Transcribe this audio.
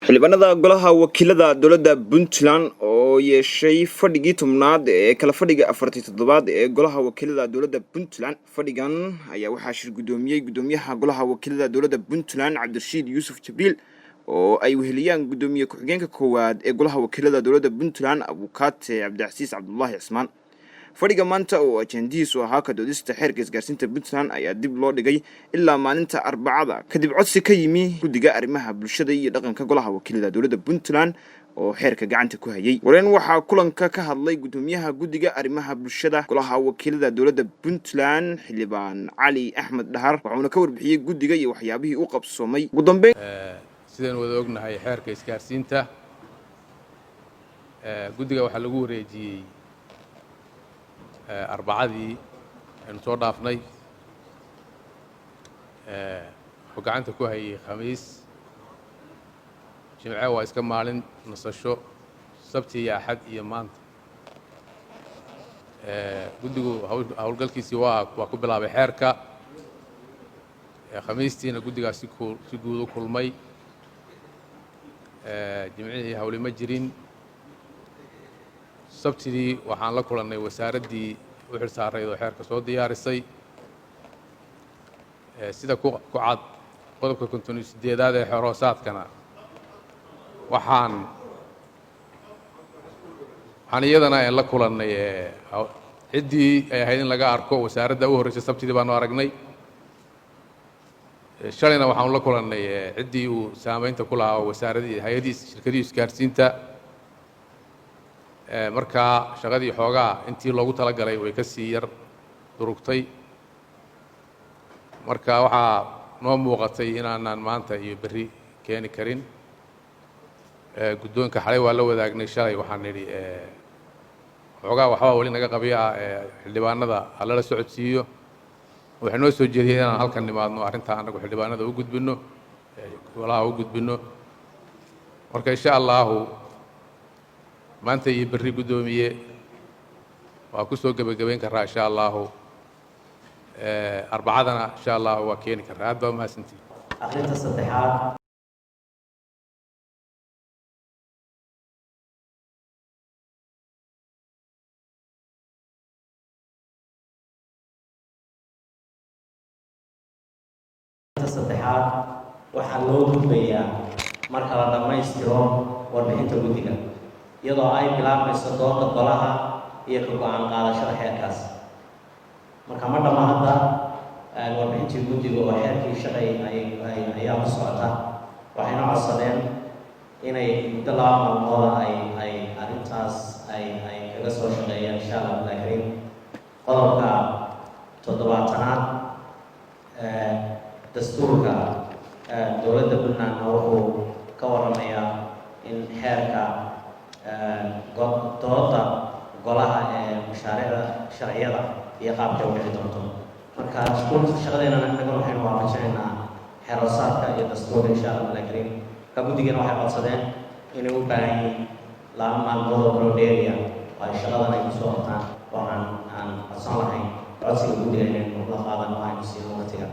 xildhibaanada Golaha Wakiiladda Puntuland oo yeeshay fadhigii 10aad ee kala fadhiga 47aad ee Golaha Wakiiladda Puntuland. Fadhigan ayaa waxaa shir gudoomiyay gudoomiyaha Golaha Wakiiladda Puntuland Cabdirashiid Yuusuf Jabiil oo ay weheliyaan gudoomiye ku-xigeenka koowaad ee Golaha Wakiiladda Puntuland Abukaate Cabdicasiis Cabdullaahi Cismaan. fadhiga maanta oo ajendihiisu ahaa ka doodista xeerka isgaarsiinta Puntland ayaa dib loo dhigay ilaa maalinta Arbacada kadib codsi ka yimi guddiga arrimaha bulshada iyo dhaqanka Golaha Wakiiladda Puntland oo xeerka gacanta ku hayay. wareen waxaa kulanka ka hadlay gudoomiyaha guddiga arrimaha bulshada Golaha Wakiiladda Puntland xildhibaan Cali Axmed Dhahar wuxuuna ka warbixiyay guddiga iyo waxyaabihii uu qabsoomay. ugu dambeyn sidaan wada ognahay xeerka isgaarsiinta guddiga waxaa lagu wareejiyay Arbacadii aynu soo dhaafnay oo gacanta ku hayay Khamiis Jimce waa iska maalin nasasho Sabti iyo Axad iyo maanta guddigu hawlgalkiisii waa ku bilaabay xeerka Khamiistiina guddigaasi si guud u kulmay Jimcihii hawli ma jirin Sabtidii waxaan la kulannay wasaaraddii u xilsaarayd oo xeerka soo diyaarisay sida ku cad qodobka 58aad ee xoroosaadkana waxaan iyadana la kulannay ciddii ay ahayd in laga arko wasaaradda u horreysay Sabtidii baanu aragnay shalayna waxaan la kulannay ciddii uu saamaynta ku lahaa wasaaradii hay'adiisa shirkadii isgaarsiinta marka shaqadii xoogaa intii loogu talagalay way ka sii yar durugtay marka waxaa noo muuqatay inaanan maanta iyo berri keeni karin guddoonka xalay waa la wadaagnay shalay waxaan nidhi xoogaa waxbaa weli naga qabiya xildhibaanada ha lala socodsiiyo waxay noo soo jeediyeen inaan halkan nimaadno arrintaa annagu xildhibaanada u gudbinno golaha u gudbinno marka insha allahu maanta iyo berri gudoomiye waa ku soo gabagabayn karaa insha allahu Arbacadana insha allahu waa keeni karaa aad baa mahadsantihiin. Arrinta saddexaad waxaa loo gudbayaa marka la dhammaystiro warbixinta guddiga iyadoo ay bilaabmayso dooda golaha iyo ka go'aan qaadashada xeerkaas marka ma dhamma hadda warbixintii guddiga oo xeerkii shalay ayaa ku socota waxayna codsadeen inay muddo 2 maalmooda ay arrintaas ay kaga soo shaqeeyaan insha allah bilaakiin qodobka 7aad dastuurka dowladda Puntland wuxuu ka warramayaa in xeerka dooda golaha ee mashaariicda sharciyada iyo qaabka u dhici doonto marka shaqadeena annaga waxaynu waafajinaynaa xeeroosaadka iyo dastuurka insha allah bilaakiin ka guddigana waxay codsadeen inay u baahan yihiin 2 maalmood oo kala dheeriya oo ay shaqadan ay kusoo qabtaan oo aan codsan lahayn codsiga guddiga inaynu la qaadan oo aynu siino waqtiga